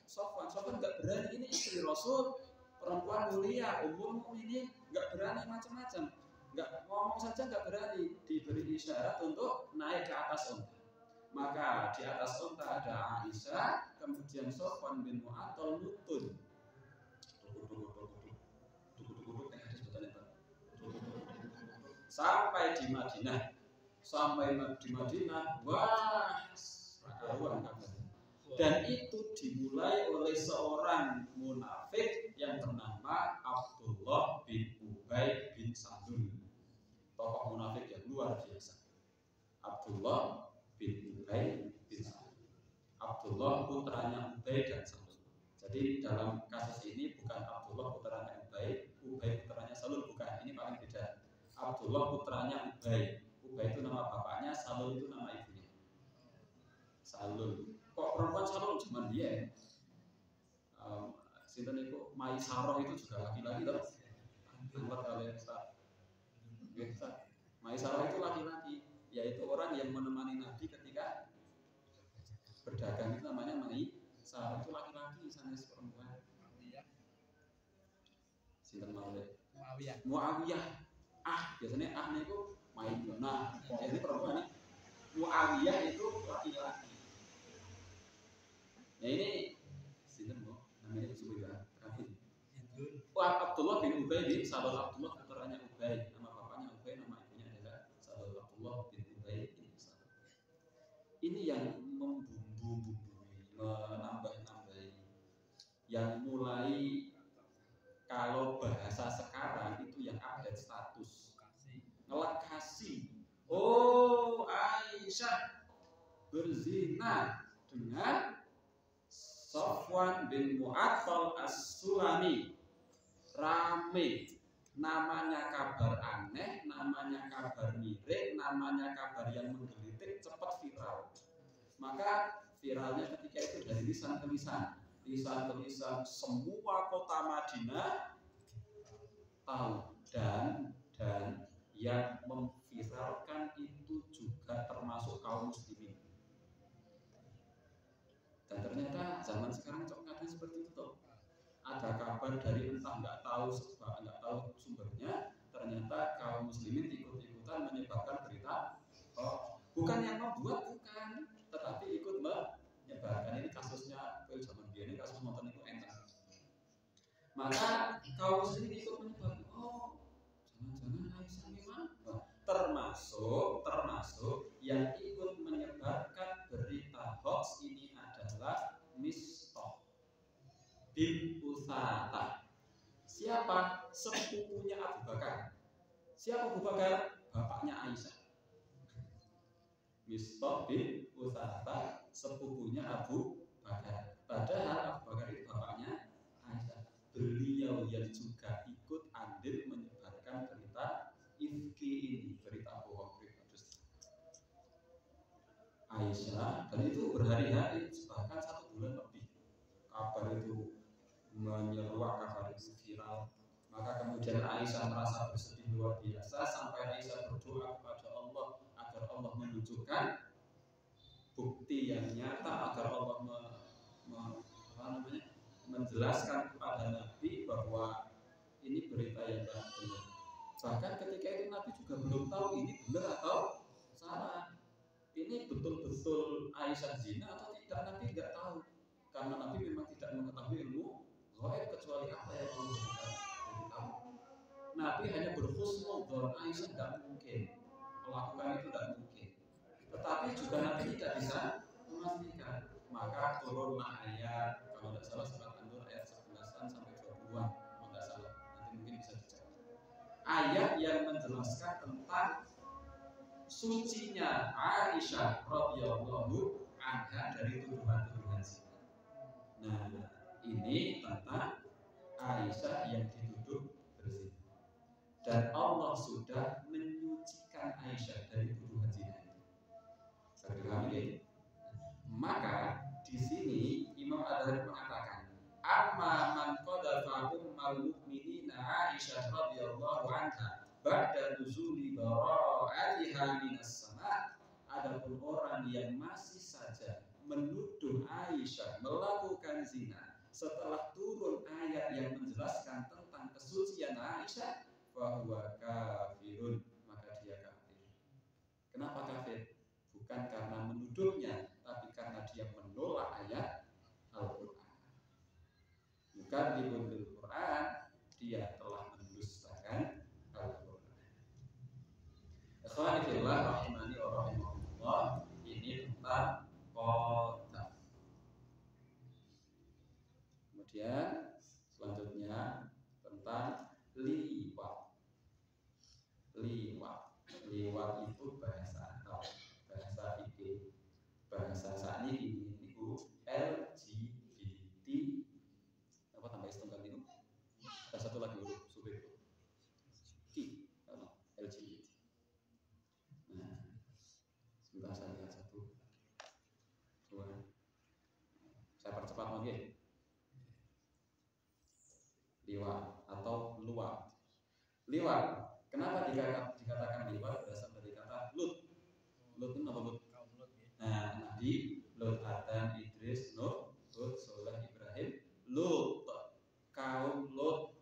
Sofwan. Sofwan nggak berani, ini istri Rasul, perempuan mulia, umum ini nggak berani macam-macam, nggak ngomong saja nggak berani. Diberi isyarat untuk naik ke atas unta. Maka di atas unta ada Aisyah, kemudian Sofwan bin Mu'attal nutun. Sampai di Madinah. Wah, dan itu dimulai oleh seorang munafik yang bernama Abdullah bin Ubay bin Salul. Tokoh munafik yang luar biasa. Abdullah bin Ubay bin Salul. Abdullah putranya Ubay dan Salul. Jadi dalam kasus ini bukan Abdullah putranya Ubay putranya Salul, bukan. Ini paling beda. Abdullah putranya Ubay. Ubay itu nama bapaknya, Salul itu nama ibunya. Salul. Kok perempuan Salul cuma dia? Sinten itu Maisarah itu juga laki-laki loh. Angkat kalian Ustaz. Maisarah itu laki-laki, yaitu orang yang menemani Nabi ketika berdagang, itu namanya Maisarah, itu laki-laki, sanes perempuan. Sinten Muawiyah. Biasanya itu Maimunah. Jadi perempuan ini Muawiyah itu laki-laki. Nah ini sinten namanya itu sudah kafir. Abdullah bin Ubay bin Salul. Abdullah putranya Ubay, nama bapaknya Ubay, nama ibunya adalah Salul. Abdullah bin Ubay bin Salul. Ini yang membumbui, menambah-nambahi, yang mulai kalau bahasa sekarang itu yang update status, ngelekasi. Oh, Aisyah berzina dengan Sofwan bin Mu'attal As-Sulami. Rame, namanya kabar aneh, namanya kabar miring, namanya kabar yang menggelitik, cepat viral. Maka viralnya ketika itu dari lisan ke lisan, semua kota Madinah tahu, dan yang memviralkan itu juga termasuk kaum muslimin. Dan ternyata zaman sekarang kadang seperti itu toh. Ada kabar dari entah nggak tahu sumbernya, ternyata kaum muslimin ikut-ikutan menyebarkan berita. Bukan yang membuat, bukan, tetapi ikut menyebarkan. Ini kasusnya zaman ini, kasus nonton itu enak. Maka kaum muslimin ikut menyebarkan. Jangan-jangan Aisyah memang termasuk yang ikut menyebarkan berita hoax ini adalah Mistah bin Utsatah. Siapa? Sepupunya Abu Bakar. Siapa Abu Bakar? Bapaknya Aisyah. Mistah bin Utsabah, sepupunya Abu Bakar. Padahal Abu Bakar itu bapaknya Aisyah. Beliau yang juga ikut andil menyebarkan berita ifki ini, berita bohong, berita dusta. Aisyah, dan itu berhari-hari, bahkan 1 bulan lebih. Kabar itu menyeruak, kabar itu viral. Maka kemudian Aisyah merasa bersedih luar biasa sampai Aisyah berdoa kepada Allah agar Allah menunjukkan bukti yang nyata, agar Allah menjelaskan kepada Nabi bahwa ini berita yang benar. Bahkan ketika itu Nabi juga belum tahu ini benar atau salah. Ini betul-betul Aisyah zina atau tidak, Nabi tidak tahu. Karena Nabi memang tidak mengetahui ilmu ghaib kecuali apa yang Allah berikan. Nabi hanya berhusnudzon, Aisyah tidak mungkin melakukan itu, tidak mungkin. Tetapi juga Nabi tidak bisa memastikan. Maka turunlah ayat, kalau tidak salah surat An-Nur ayat 11-an sampai 20-an, kalau tidak salah, nanti mungkin bisa dicek. Ayat yang menjelaskan tentang sucinya Aisyah radhiyallahu anha dari tuduhan-tuduhan zina. Nah, ini tentang Aisyah yang dituduh berzina. Dan Allah sudah menyucikan Aisyah dari tuduhan zina itu. Saya kami. Maka di sini Imam Adhari mengatakan, amma man qadhafa ummal mu'minina Aisyah radhiyallahu anha ba'da nuzuli bara'atiha minas sama'. Adapun orang yang masih saja menuduh Aisyah melakukan zina setelah turun ayat yang menjelaskan tentang kesucian Aisyah, fahuwa kafirun, maka dia kafir. Kenapa kafir? Bukan karena menuduhnya, tapi karena dia menolak ayat Al-Quran. Bukan dibundul Quran, dia telah mendustakan Al-Quran. Ikhwani fillah rahimani wa rahimakumullah, ini tentang qadhaf. Kemudian selanjutnya tentang liwat. Liwat itu bahasa Arab, bahasa fikih, bahasa saat ini itu LGBT. Apa tambah setengah itu? Ada satu lagi huruf subek Ki, LGBT. Nah, sebentar saya lihat 1, 2. Saya percepat lagi. Liwat atau luwat. Liwat. Kenapa dikatakan liwat? Berasal dari kata Lut. Lut itu apa Lut? Nah, Nabi Lut, Adam, Idris, Nuh, Hud, Saleh, Ibrahim, Lut. Kaum Lut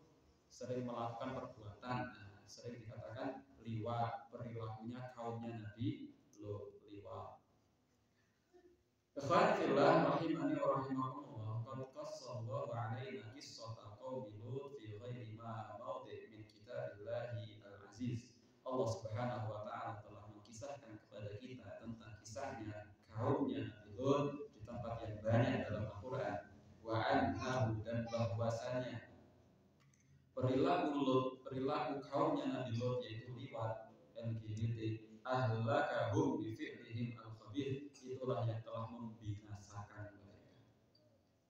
sering melakukan perbuatan, sering dikatakan liwat. Perilakunya kaumnya Nabi Lut, liwat. Ikhwani fillah rahimani wa rahimakumullah, qad qassallahu alaina qissata qaumi Lut fi ghairi ma mawdi' min kitabillahi al-aziz. Allah Subhanahu wa taala telah mengkisahkan kepada kita tentang kisahnya kaumnya Nabi Lut di tempat yang banyak dalam Al-Quran. Wa annahu, dan bahwasanya perilaku kaumnya Nabi Lut yaitu liwat, LGBT, ahlakahum bi fi'lihim al-khabith, itulah yang telah membinasakan mereka.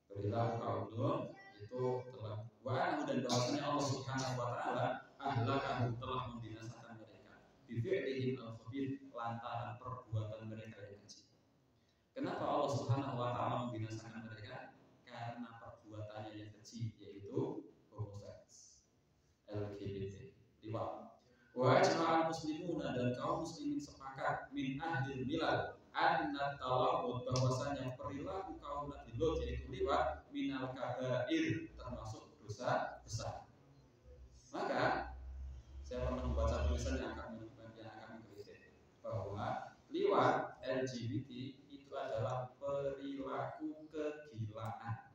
Perilaku kaum Lut itu telah, wa annahu, dan bahwasanya Allah Subhanahu wa taala ahlakahum, telah membinasakan mereka bi fi'lihim al-khabith, lantaran perbuatan mereka yang keji. Kenapa Allah Subhanahu wa taala membinasakan mereka? Karena perbuatannya yang keji, yaitu homoseks, LGBT, liwat. Wa ajma'al muslimuna, dan kaum muslimin sepakat, min ahlil milal, anna talawud, bahwasanya perilaku kaum Nabi Lut yaitu liwat, minal kabair, termasuk dosa besar. Maka saya pernah membaca tulisan yang akan menggelitik bahwa liwat, LGBT itu adalah perilaku kegilaan,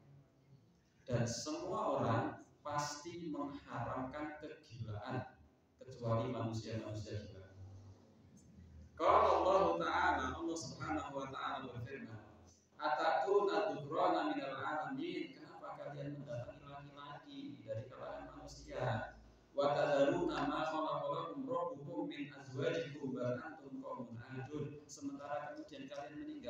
dan semua orang pasti mengharamkan kegilaan kecuali manusia-manusia gila. Kalau Allah Ta'ala, Allah Subhanahu wa Ta'ala berfirman, atatuna dukrana minal alamin, kenapa kalian mendatangi laki-laki dari kalangan manusia? Wa tadharuna ma khalaqalakum rabbukum min azwajikum bal antum qaumun adun, sementara kamu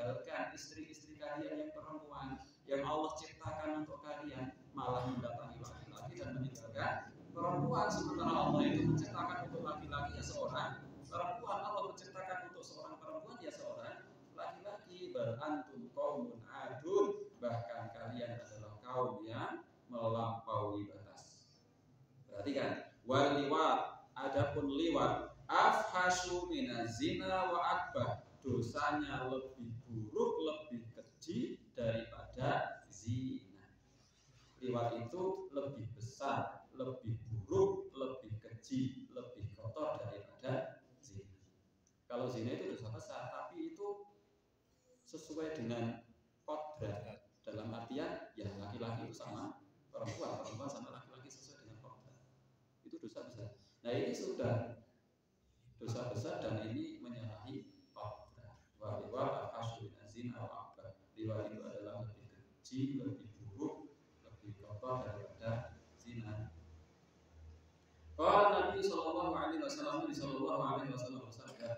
meninggalkan istri-istri kalian yang perempuan yang Allah ciptakan untuk kalian, malah mendatangi laki-laki dan meninggalkan perempuan. Sementara Allah itu menciptakan untuk laki-laki ya seorang perempuan, Allah menciptakan untuk seorang perempuan ya seorang laki-laki. Bal antum qaumun adun, bahkan kalian adalah kaum yang melampaui batas. Perhatikan, wal liwat, adapun liwat, afhasyu minaz zina wa akbar, dosanya lebih buruk, lebih keji daripada zina. Liwat itu lebih besar, lebih buruk, lebih keji, lebih kotor daripada zina. Kalau zina itu dosa besar, tapi itu sesuai dengan kodrat, dalam artian ya laki-laki itu sama perempuan, perempuan sama laki-laki sesuai dengan kodrat, itu dosa besar. Nah ini sudah dosa besar dan ini menyalahi kodrat. Wa asyul zina wa akbar, liwat itu adalah lebih keji, lebih buruk, lebih kotor daripada zina. Kalau Nabi Sallallahu Alaihi Wasallam bersabda,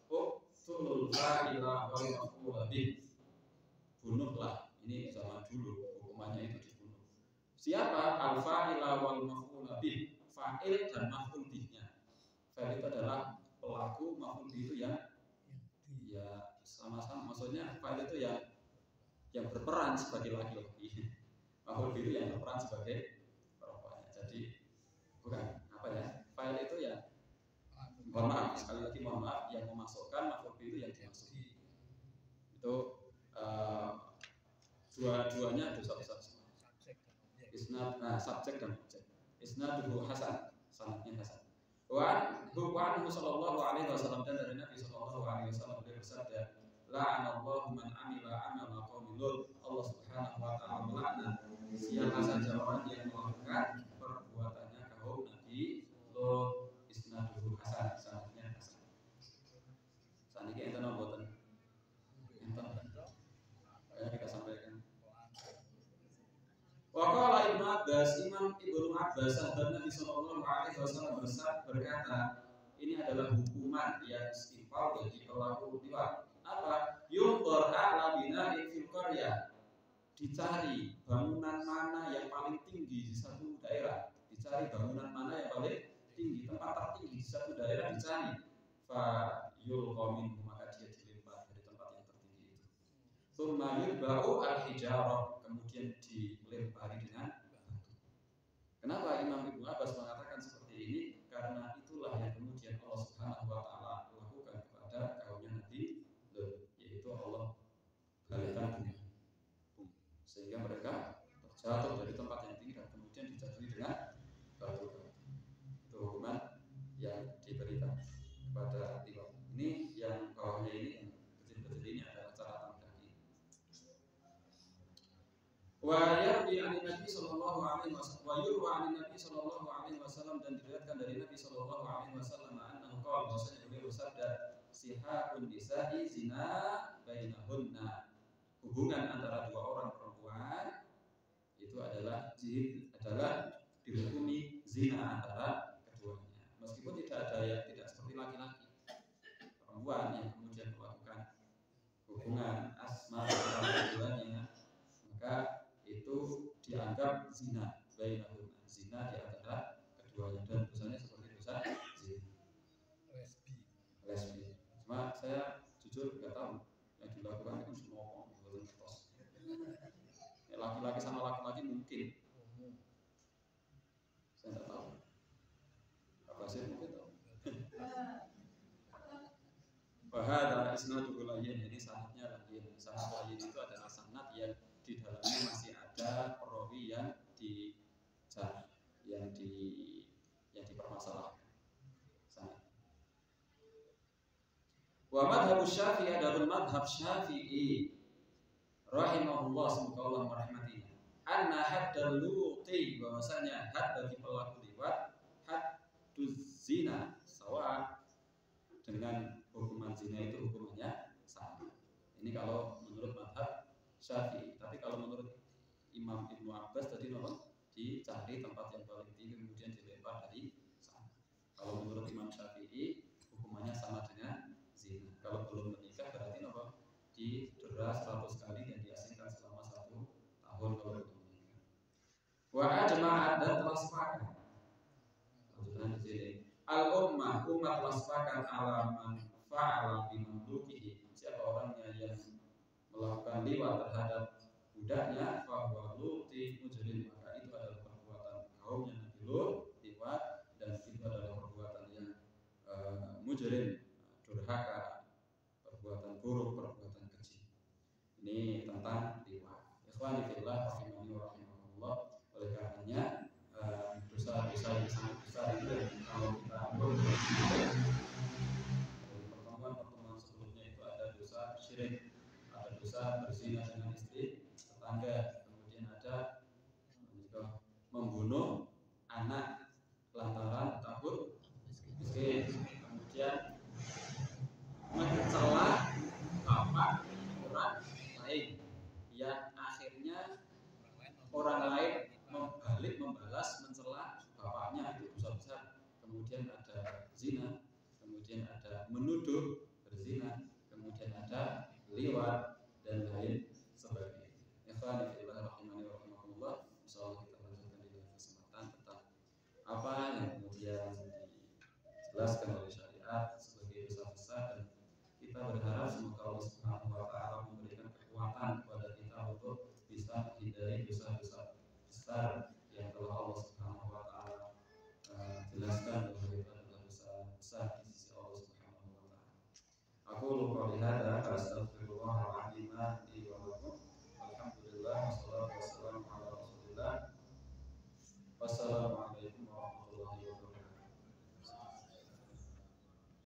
"Uqtulul fa'ila wal maf'ul bih." Bunuhlah, ini zaman dulu hukumannya itu dibunuh. Siapa? Al-fa'ila wal maf'ul bih, fa'il dan maf'ul bihnya. Fa'il itu adalah pelaku, maf'ul bih itu yang ya sama-sama, maksudnya fa'il itu yang berperan sebagai laki-laki, maf'ul bih itu yang berperan sebagai perempuan. Jadi bukan apa ya? Fa'il itu ya, mohon maaf, sekali lagi mohon maaf, yang memasukkan, maf'ul bih itu yang dimasuki. Itu dua-duanya dosa besar. Isnad, subjek dan objek. Isnaduhu hasan, sanadnya hasan. Wa anhu sallallahu alaihi wasallam, dan dari Nabi sallallahu alaihi wasallam beliau bersabda, la'anallahu man amila amala qaumi Lut. Allah Subhanahu wa taala melaknat siapa saja orang yang melakukan perbuatannya kaum Nabi Lut. Isnaduhu hasan, sanadnya hasan. Saniki enten mboten? Kita sampaikan. Waqala Ibnu Abbas, Imam Ibnu Abbas sahabat Nabi sallallahu alaihi wasallam berkata, ini adalah hukuman yang setimpal bagi pelaku liwat. Apa? Yunzar a'la bina'in fil qaryah. Dicari bangunan mana yang paling tinggi di satu daerah. Dicari bangunan mana yang paling tinggi, tempat tertinggi di satu daerah dicari. Fa yulqa minhu, maka dia dilempar dari tempat yang tertinggi itu. Tsumma yulba'u al-hijarah, kemudian dilempari dengan batu. Kenapa Imam Ibnu Abbas mengatakan seperti ini? Karena itulah yang kemudian Allah Subhanahu wa taala lakukan kepada kaumnya Nabi Lut, yaitu Allah balikkan bumi sehingga mereka terjatuh dari tempat yang tinggi dan kemudian dijatuhi dengan batu. Itu hukuman yang diberikan kepada liwat. Ini yang bawahnya ini, yang kecil-kecil ini adalah catatan kaki. Wa yarwi an Nabi sallallahu alaihi wasallam, wa yurwa an Nabi sallallahu alaihi wasallam, dan diriwayatkan dari Nabi sallallahu alaihi wasallam annahu qala, bahwasanya beliau bersabda, sihakun nisa'i zina bainahunna. Hubungan antara dua orang perempuan itu adalah dihukumi zina antara keduanya. Meskipun tidak ada yang tidak seperti laki-laki, perempuan yang kemudian melakukan hubungan asmara antara keduanya, maka itu dianggap zina bainahunna, zina di antara keduanya, dan dosanya seperti dosa zina, lesbi. Cuma saya jujur nggak tahu yang dilakukan itu semua betul tos. Laki-laki sama laki-laki mungkin, saya nggak tahu. Apa sih mungkin tahu? Bahada isnadul layyin, ini sanadnya layyin. Sanad layyin itu adalah sanad yang di dalamnya masih ada perawi yang dijar, yang dipermasalahkan. Sanad. Wa madhab Syafi'i, adapun madhab Syafi'i rahimahullah, semoga Allah merahmatinya, anna haddal luti, bahwasanya had bagi pelaku liwat, hadduz zina sawa, dengan hukuman zina itu hukumannya sama. Ini kalau menurut madhab Syafi'i. Tapi kalau menurut Imam Ibnu Abbas tadi dicari tempat yang paling tinggi kemudian dilempar dari sana. Kalau menurut Imam Syafi'i hukumannya sama dengan zina. Kalau belum menikah berarti beras 100 kali dan diasingkan selama 1 tahun kalau belum menikah. Wa ajma'at dan telah sepakat. Lanjutan di sini. Al-ummah umat telah sepakat ala man fa'ala bi mamlukihi. Siapa orangnya yang melakukan liwat terhadap budaknya, bahwa luti mujrim, maka itu adalah perbuatan kaumnya Nabi Lut, liwat, dan itu adalah perbuatan yang mujrim, durhaka, perbuatan buruk, perbuatan keji. Ini tentang liwat. Ikhwani fillah rahimani wa rahimakumullah. Oleh karenanya dosa-dosa yang sangat besar itu kalau kita ambil dari pertemuan sebelumnya itu ada dosa syirik, ada dosa berzina dengan istri tetangga, kemudian ada membunuh anak lantaran takut miskin, kemudian mencela bapak orang lain yang akhirnya orang lain membalas mencela bapaknya, itu dosa besar. Kemudian ada zina, kemudian ada menuduh berzina, kemudian ada liwat dan lain sebagainya. Ikhwani fillah rahimani wa rahimakumullah. Insyaallah kita lanjutkan di kesempatan tentang apa yang kemudian dijelaskan oleh syariat sebagai dosa besar, dan kita berharap semoga Allah Subhanahu wa taala memberikan kekuatan kepada kita untuk bisa menghindari dosa-dosa besar yang telah Allah Subhanahu wa taala jelaskan bahwa itu adalah dosa besar di sisi Allah Subhanahu wa taala. Aku qouli hadza fa astaghfirullah al-azim li wa lakum. Alhamdulillah wassalatu wassalamu ala